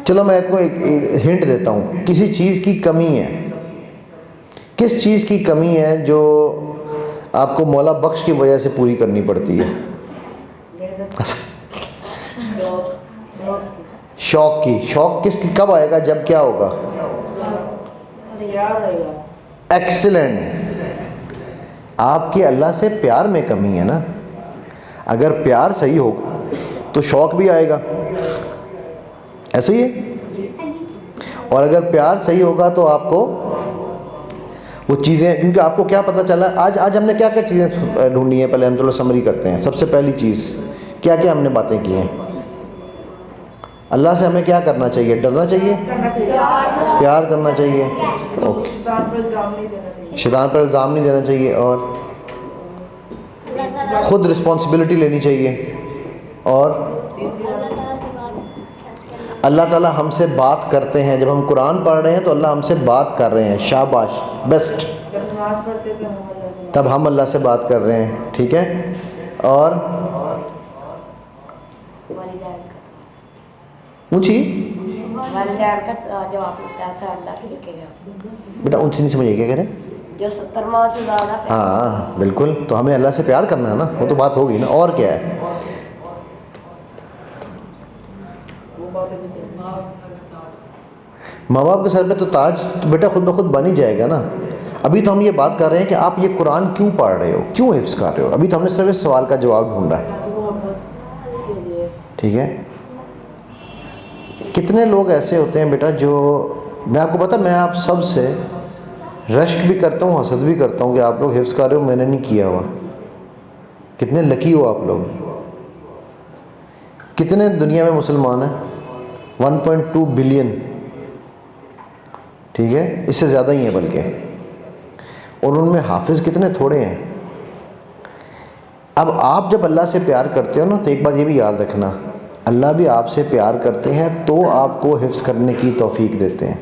چلو میں آپ کو ایک ہنٹ دیتا ہوں، کسی چیز کی کمی ہے، کس چیز کی کمی ہے جو آپ کو مولا بخش کی وجہ سے پوری کرنی پڑتی ہے؟ شوق کی. شوق کب آئے گا؟ جب کیا ہوگا؟ ایکسیلنٹ. آپ کی اللہ سے پیار میں کمی ہے نا. اگر پیار صحیح ہوگا تو شوق بھی آئے گا، ایسے ہی ہے. اور اگر پیار صحیح ہوگا تو آپ کو وہ چیزیں، کیونکہ آپ کو کیا پتہ چلا آج ہم نے کیا کیا چیزیں ڈھونڈی ہیں. پہلے ہم چلو سمری کرتے ہیں. سب سے پہلی چیز کیا کیا ہم نے باتیں کی ہیں. اللہ سے ہمیں کیا کرنا چاہیے؟ ڈرنا چاہیے، پیار کرنا چاہیے، اوکے. شیطان پر الزام نہیں دینا چاہیے، اور خود رسپانسبلٹی لینی چاہیے، اور اللہ تعالیٰ ہم سے بات کرتے ہیں. جب ہم قرآن پڑھ رہے ہیں تو اللہ ہم سے بات کر رہے ہیں. شاباش، بیسٹ. تب ہم اللہ سے بات کر رہے ہیں، ٹھیک ہے. اور اونچی بیٹا اونچی نہیں سمجھے، کیا کہہ رہے ہیں؟ ہاں بالکل. تو ہمیں اللہ سے پیار کرنا ہے نا، وہ تو بات ہوگی نا. اور کیا ہے؟ ماں باپ کے سر پہ تو تاج بیٹا خود بخود بن ہی جائے گا نا. ابھی تو ہم یہ بات کر رہے ہیں کہ آپ یہ قرآن کیوں پڑھ رہے ہو، کیوں حفظ کر رہے ہو. ابھی تو ہم نے صرف اس سوال کا جواب ڈھونڈا ہے، ٹھیک ہے. کتنے لوگ ایسے ہوتے ہیں بیٹا جو، میں آپ کو پتا، میں آپ سب سے رشک بھی کرتا ہوں، حسد بھی کرتا ہوں کہ آپ لوگ حفظ کر رہے ہو، میں نے نہیں کیا ہوا. کتنے لکی ہو آپ لوگ. کتنے دنیا میں مسلمان ہیں؟ 1.2 بلین، ٹھیک ہے. اس سے زیادہ ہی ہیں بلکہ. اور ان میں حافظ کتنے تھوڑے ہیں. اب آپ جب اللہ سے پیار کرتے ہو نا، تو ایک بات یہ بھی یاد رکھنا، اللہ بھی آپ سے پیار کرتے ہیں تو آپ کو حفظ کرنے کی توفیق دیتے ہیں.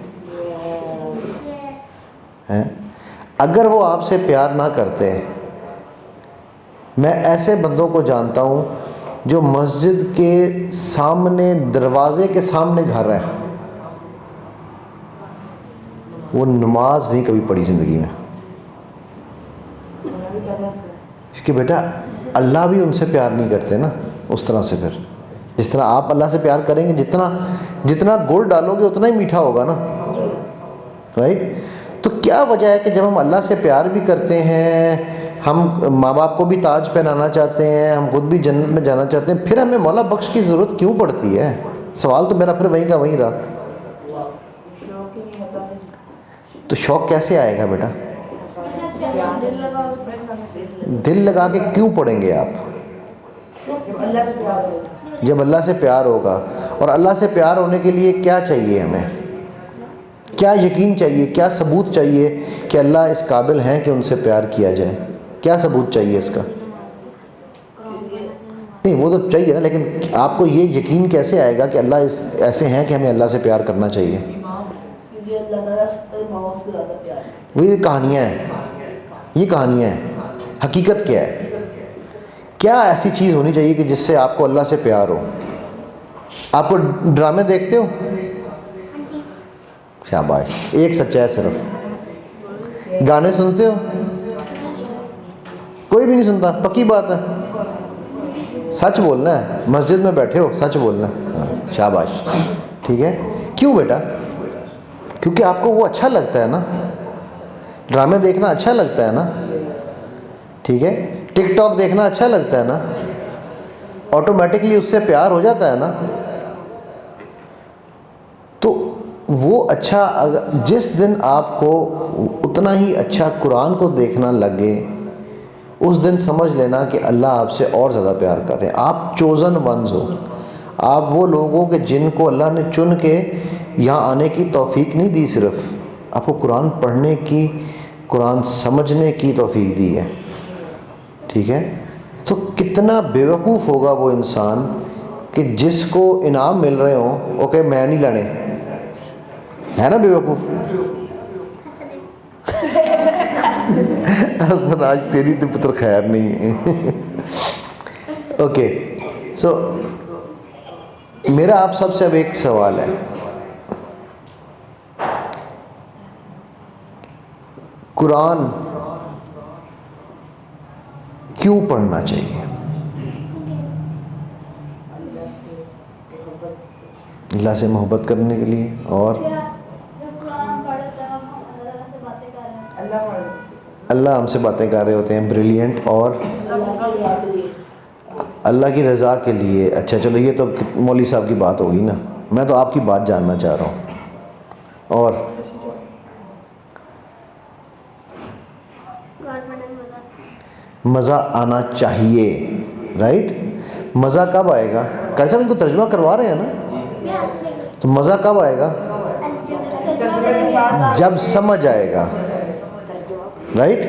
اگر وہ آپ سے پیار نہ کرتے، میں ایسے بندوں کو جانتا ہوں جو مسجد کے سامنے، دروازے کے سامنے گھر ہے، وہ نماز نہیں کبھی پڑھی زندگی میں. کہ بیٹا اللہ بھی ان سے پیار نہیں کرتے نا اس طرح سے. پھر جس طرح آپ اللہ سے پیار کریں گے، جتنا گڑ ڈالو گے اتنا ہی میٹھا ہوگا نا، رائٹ. تو کیا وجہ ہے کہ جب ہم اللہ سے پیار بھی کرتے ہیں، ہم ماں باپ کو بھی تاج پہنانا چاہتے ہیں، ہم خود بھی جنت میں جانا چاہتے ہیں، پھر ہمیں مولا بخش کی ضرورت کیوں پڑتی ہے؟ سوال تو میرا پھر وہیں کا وہیں رہا. تو شوق کیسے آئے گا بیٹا؟ دل لگا کے کیوں پڑھیں گے آپ؟ جب اللہ سے پیار ہوگا. اور اللہ سے پیار ہونے کے لیے کیا چاہیے ہمیں؟ کیا یقین چاہیے، کیا ثبوت چاہیے کہ اللہ اس قابل ہیں کہ ان سے پیار کیا جائے؟ کیا ثبوت چاہیے اس کا؟ نہیں وہ تو چاہیے نا، لیکن آپ کو یہ یقین کیسے آئے گا کہ اللہ ایسے ہیں کہ ہمیں اللہ سے پیار کرنا چاہیے؟ وہی کہانیاں ہیں، یہ کہانیاں ہیں. حقیقت کیا ہے؟ کیا ایسی چیز ہونی چاہیے کہ جس سے آپ کو اللہ سے پیار ہو؟ آپ کو ڈرامے دیکھتے ہو؟ شاباش، ایک سچا ہے صرف. گانے سنتے ہو؟ کوئی بھی نہیں سنتا، پکی بات ہے. سچ بولنا ہے، مسجد میں بیٹھے ہو سچ بولنا ہے. شاباش، ٹھیک ہے. کیوں بیٹا؟ کیونکہ آپ کو وہ اچھا لگتا ہے نا، ڈرامے دیکھنا اچھا لگتا ہے نا، ٹھیک ہے. ٹک ٹاک دیکھنا اچھا لگتا ہے نا، آٹومیٹکلی اس سے پیار ہو جاتا ہے نا. تو وہ اچھا، جس دن آپ کو اتنا ہی اچھا قرآن کو دیکھنا لگے، اس دن سمجھ لینا کہ اللہ آپ سے اور زیادہ پیار کر رہے ہیں. آپ چوزن ونز ہو. آپ وہ لوگوں کے جن کو اللہ نے چن کے یہاں آنے کی توفیق نہیں دی، صرف آپ کو قرآن پڑھنے کی، قرآن سمجھنے کی توفیق دی ہے، ٹھیک ہے. تو کتنا بیوقوف ہوگا وہ انسان کہ جس کو انعام مل رہے ہوں اوکے میں نہیں لینے، ہے نا بیوقوف. آج تیری تو پتر خیر نہیں ہے. اوکے سو میرا آپ سب سے اب ایک سوال ہے، قرآن کیوں پڑھنا چاہیے؟ اللہ سے محبت کرنے کے لیے، اور اللہ ہم سے باتیں کر رہے ہوتے ہیں، بریلینٹ، اور اللہ کی رضا کے لیے۔ اچھا چلو، یہ تو مولوی صاحب کی بات ہوگی نا، میں تو آپ کی بات جاننا چاہ رہا ہوں۔ اور مزہ آنا چاہیے، رائٹ؟ مزہ کب آئے گا؟ کل سے ہم ان کو ترجمہ کروا رہے ہیں نا، تو مزہ کب آئے گا؟ جب سمجھ آئے گا، رائٹ؟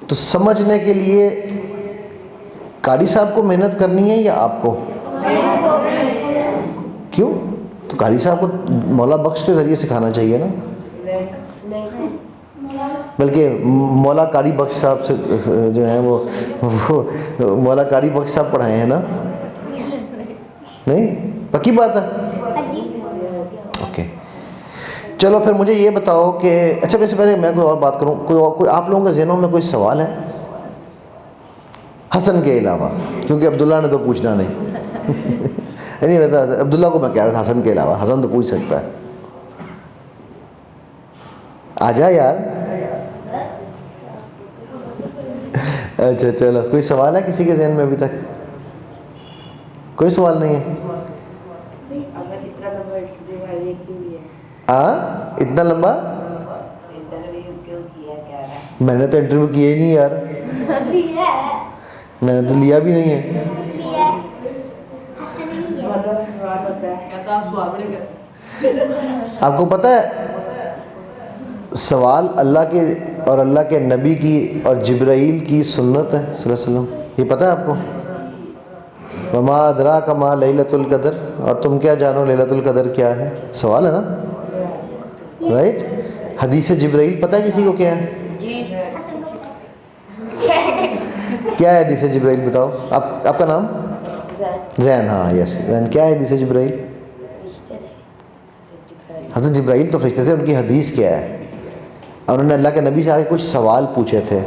تو سمجھنے کے لیے قاری صاحب کو محنت کرنی ہے یا آپ کو؟ کیوں؟ تو قاری صاحب کو مولا بخش کے ذریعے سکھانا چاہیے نا، بلکہ مولا قاری بخش صاحب سے جو ہیں وہ مولا قاری بخش صاحب پڑھائے ہیں نا؟ نہیں؟ پکی بات ہے؟ اوکے، چلو پھر مجھے یہ بتاؤ کہ اچھا، ویسے پہلے میں کوئی اور بات کروں، کوئی آپ لوگوں کے ذہنوں میں کوئی سوال ہے حسن کے علاوہ؟ کیونکہ عبداللہ نے تو پوچھنا نہیں نہیں بتا، عبداللہ کو میں کہہ رہا تھا حسن کے علاوہ، حسن تو پوچھ سکتا ہے، آ جا یار۔ اچھا چلو، کوئی سوال ہے کسی کے ذہن میں ابھی تک؟ کوئی سوال نہیں ہے؟ اتنا لمبا میں نے تو انٹرویو کیا ہی نہیں یار، میں نے تو لیا بھی نہیں ہے۔ آپ کو پتہ ہے سوال اللہ کے اور اللہ کے نبی کی اور جبرائیل کی سنت ہے صلی اللہ علیہ وسلم، یہ پتہ ہے آپ کو؟ وما ادراک ما لیلۃ القدر، اور تم کیا جانو لیلۃ القدر کیا ہے؟ سوال ہے نا، رائٹ؟ حدیث جبرائیل پتہ ہے کسی کو کیا ہے؟ کیا ہے حدیث جبرائیل؟ بتاؤ، آپ کا نام؟ زین، ہاں یس زین، کیا ہے حدیث جبرائیل؟ حضرت جبرائیل تو فرشتے تھے، ان کی حدیث کیا ہے؟ اور انہوں نے اللہ کے نبی سے آگے کچھ سوال پوچھے تھے،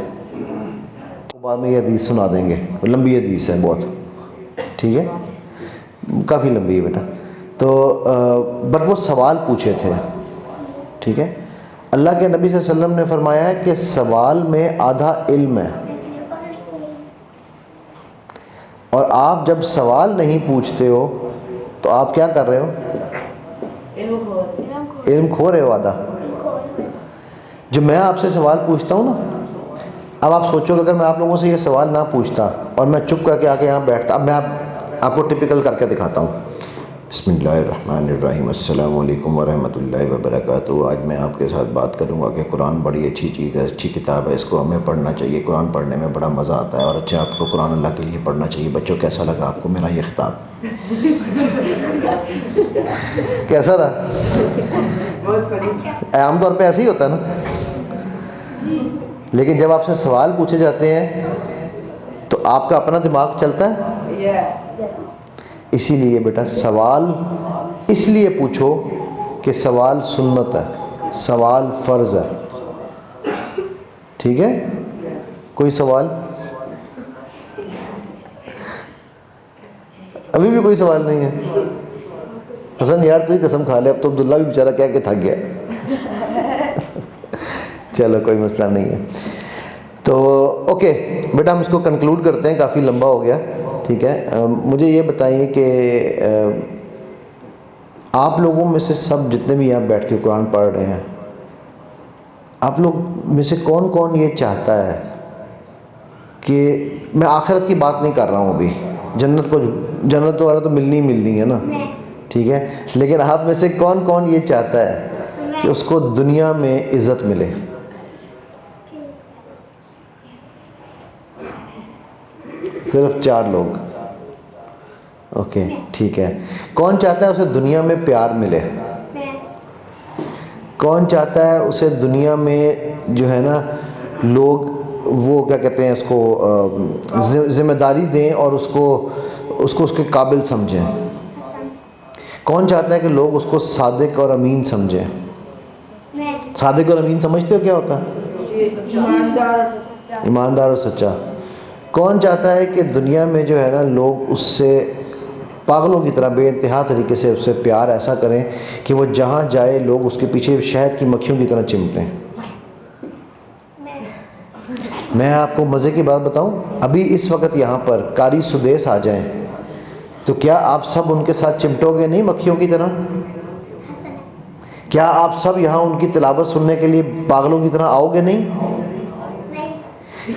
بعد میں یہ حدیث سنا دیں گے، لمبی حدیث ہے بہت، ٹھیک ہے، کافی لمبی ہے بیٹا، تو بٹ وہ سوال پوچھے تھے، ٹھیک ہے؟ اللہ کے نبی صلی اللہ علیہ وسلم نے فرمایا ہے کہ سوال میں آدھا علم ہے، اور آپ جب سوال نہیں پوچھتے ہو تو آپ کیا کر رہے ہو؟ علم کھو رہے ہو آدھا۔ جو میں آپ سے سوال پوچھتا ہوں نا، اب آپ سوچو کہ اگر میں آپ لوگوں سے یہ سوال نہ پوچھتا اور میں چپ کر کے آ کے یہاں بیٹھتا، اب میں آپ کو ٹپیکل کر کے دکھاتا ہوں۔ بسم اللہ الرحمن الرحیم، السلام علیکم ورحمۃ اللہ وبرکاتہ۔ آج میں آپ کے ساتھ بات کروں گا کہ قرآن بڑی اچھی چیز ہے، اچھی کتاب ہے، اس کو ہمیں پڑھنا چاہیے، قرآن پڑھنے میں بڑا مزہ آتا ہے، اور اچھا آپ کو قرآن اللہ کے لیے پڑھنا چاہیے۔ بچوں کیسا لگا آپ کو میرا یہ خطاب؟ کیسا رہا؟ عام طور پہ ایسے ہی ہوتا ہے نا، لیکن جب آپ سے سوال پوچھے جاتے ہیں تو آپ کا اپنا دماغ چلتا ہے۔ اسی لیے بیٹا سوال اس لیے پوچھو کہ سوال سنت ہے، سوال فرض ہے، ٹھیک ہے؟ کوئی سوال؟ ابھی بھی کوئی سوال نہیں ہے؟ حسن یار تو ہی قسم کھا لے، اب تو عبداللہ بھی بیچارہ کہہ کے تھک گیا۔ چلو کوئی مسئلہ نہیں ہے، تو اوکے بیٹا ہم اس کو کنکلوڈ کرتے ہیں، کافی لمبا ہو گیا، ٹھیک ہے؟ مجھے یہ بتائیے کہ آپ لوگوں میں سے سب جتنے بھی یہاں بیٹھ کے قرآن پڑھ رہے ہیں، آپ لوگ میں سے کون کون یہ چاہتا ہے کہ میں آخرت کی بات نہیں کر رہا ہوں ابھی، جنت والا تو ملنی ہے نا، ٹھیک ہے؟ لیکن آپ میں سے کون کون یہ چاہتا ہے کہ اس کو دنیا میں عزت ملے؟ صرف 4 لوگ، اوکے ٹھیک ہے۔ کون چاہتا ہے اسے دنیا میں پیار ملے؟ کون چاہتا ہے اسے دنیا میں جو ہے نا لوگ وہ کیا کہتے ہیں اس کو ذمہ داری دیں اور اس کو اس کو اس کے قابل سمجھیں؟ کون چاہتا ہے کہ لوگ اس کو صادق اور امین سمجھیں؟ صادق اور امین سمجھتے ہو کیا ہوتا ہے؟ ایماندار اور سچا۔ کون چاہتا ہے کہ دنیا میں جو ہے نا لوگ اس سے پاگلوں کی طرح بے انتہا طریقے سے اس سے پیار ایسا کریں کہ وہ جہاں جائے لوگ اس کے پیچھے شہد کی مکھیوں کی طرح چمٹیں؟ میں آپ کو مزے کی بات بتاؤں، ابھی اس وقت یہاں پر قاری سدیس آ جائیں تو کیا آپ سب ان کے ساتھ چمٹو گے نہیں مکھیوں کی طرح؟ کیا آپ سب یہاں ان کی تلاوت سننے کے لیے پاگلوں کی طرح آؤ گے نہیں؟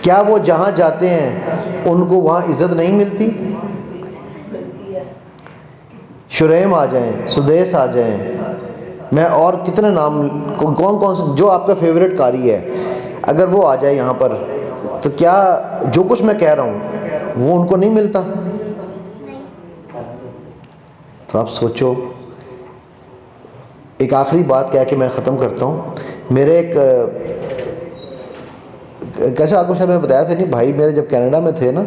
کیا وہ جہاں جاتے ہیں ان کو وہاں عزت نہیں ملتی؟ شریم آ جائیں، سدیس آ جائیں، میں اور کتنے نام، کون سے جو آپ کا فیوریٹ قاری ہے، اگر وہ آ جائے یہاں پر تو کیا جو کچھ میں کہہ رہا ہوں وہ ان کو نہیں ملتا؟ تو آپ سوچو۔ ایک آخری بات کہہ کے میں ختم کرتا ہوں۔ میرے ایک کیسے آپ کو شاید میں نے بتایا تھا نہیں، بھائی میرے جب کینیڈا میں تھے نا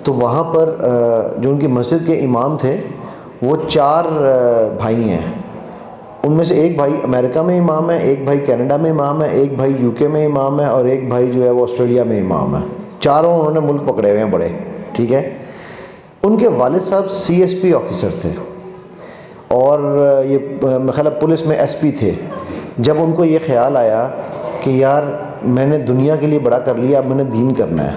تو وہاں پر جو ان کی مسجد کے امام تھے وہ 4 بھائی ہیں، ان میں سے ایک بھائی امریکہ میں امام ہے، ایک بھائی کینیڈا میں امام ہے، ایک بھائی یو کے میں امام ہے، اور ایک بھائی جو ہے وہ آسٹریلیا میں امام ہے۔ چاروں انہوں نے ملک پکڑے ہوئے ہیں بڑے، ٹھیک ہے۔ ان کے والد صاحب سی ایس پی آفیسر تھے اور یہ میرے خیال ہے پولیس میں ایس پی تھے۔ جب ان کو یہ خیال آیا کہ یار میں نے دنیا کے لیے بڑا کر لیا، اب میں نے دین کرنا ہے،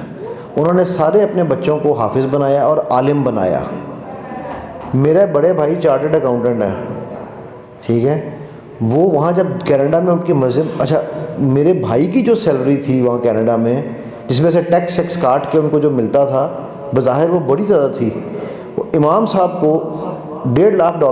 انہوں نے سارے اپنے بچوں کو حافظ بنایا اور عالم بنایا۔ میرے بڑے بھائی چارٹرڈ اکاؤنٹنٹ ہیں، ٹھیک ہے۔ وہ وہاں جب کینیڈا میں ان کی مسجد، اچھا میرے بھائی کی جو سیلری تھی وہاں کینیڈا میں، جس میں سے ٹیکس کاٹ کے ان کو جو ملتا تھا، بظاہر وہ بڑی زیادہ تھی، امام صاحب کو $1.5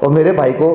اور میرے بھائی کو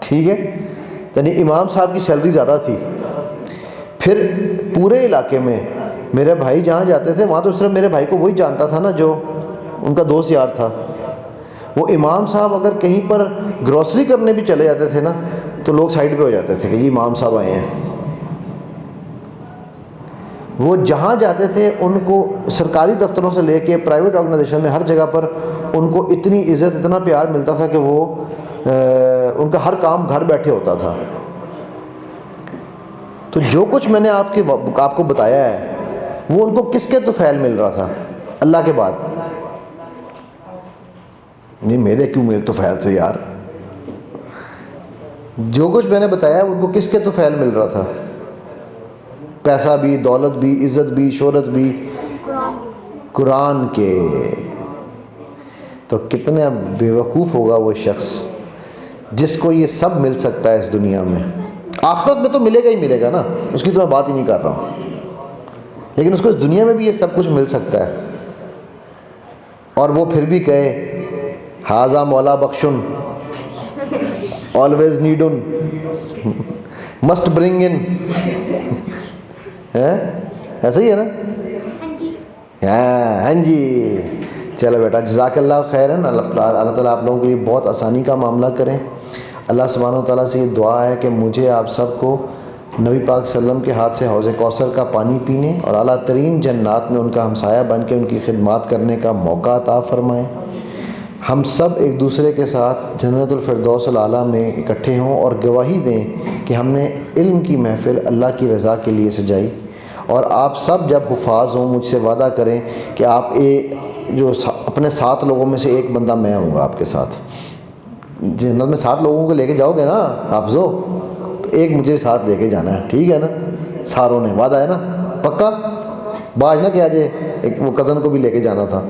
ٹھیک ہے۔ یعنی امام صاحب کی سیلری زیادہ تھی۔ پھر پورے علاقے میں میرے بھائی جہاں جاتے تھے وہاں تو صرف میرے بھائی کو وہی جانتا تھا نا جو ان کا دوست یار تھا۔ وہ امام صاحب اگر کہیں پر گروسری کرنے بھی چلے جاتے تھے نا تو لوگ سائڈ پہ ہو جاتے تھے کہ یہ امام صاحب آئے ہیں۔ وہ جہاں جاتے تھے ان کو سرکاری دفتروں سے لے کے پرائیویٹ آرگنائزیشن میں ہر جگہ پر ان کو اتنی عزت، اتنا پیار ملتا تھا کہ وہ ان کا ہر کام گھر بیٹھے ہوتا تھا۔ تو جو کچھ میں نے آپ کو بتایا ہے وہ ان کو کس کے طفیل مل رہا تھا؟ اللہ کے بعد؟ نہیں میرے کیوں میل طفیل سے یار؟ جو کچھ میں نے بتایا ہے ان کو کس کے طفیل مل رہا تھا؟ پیسہ بھی، دولت بھی، عزت بھی، شہرت بھی، قرآن کے۔ تو کتنا بے وقوف ہوگا وہ شخص جس کو یہ سب مل سکتا ہے اس دنیا میں۔ آخرت میں تو ملے گا ہی ملے گا نا، اس کی تو میں بات ہی نہیں کر رہا ہوں، لیکن اس کو اس دنیا میں بھی یہ سب کچھ مل سکتا ہے، اور وہ پھر بھی کہے ہاذا مولا بخشن، always need on must bring in، ایسا ہی ہے نا؟ ہاں جی۔ چلو بیٹا جزاک اللہ خیرن، اللہ تعالیٰ آپ لوگوں کے لیے بہت آسانی کا معاملہ کریں۔ اللہ سبحانہ و تعالیٰ سے یہ دعا ہے کہ مجھے آپ سب کو نبی پاک صلی اللہ علیہ وسلم کے ہاتھ سے حوض کوثر کا پانی پینے اور اعلیٰ ترین جنات میں ان کا ہمسایہ بن کے ان کی خدمات کرنے کا موقع عطا فرمائیں۔ ہم سب ایک دوسرے کے ساتھ جنت الفردوس الاعلیٰ میں اکٹھے ہوں اور گواہی دیں کہ ہم نے علم کی محفل اللہ کی رضا کے لیے سجائی۔ اور آپ سب جب حفاظ ہوں مجھ سے وعدہ کریں کہ آپ جو اپنے 7 لوگوں میں سے ایک بندہ میں ہوں گا آپ کے ساتھ۔ جنت میں 7 لوگوں کو لے کے جاؤ گے نا حافظو، تو ایک مجھے ساتھ لے کے جانا ہے، ٹھیک ہے نا؟ ساروں نے وعدہ ہے نا؟ پکا؟ باج نہ کیا جائے، ایک وہ کزن کو بھی لے کے جانا تھا۔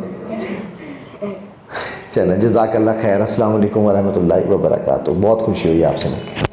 چلیں جزاک اللہ خیر، السلام علیکم ورحمۃ اللہ وبرکاتہ، بہت خوشی ہوئی آپ سے مل کے۔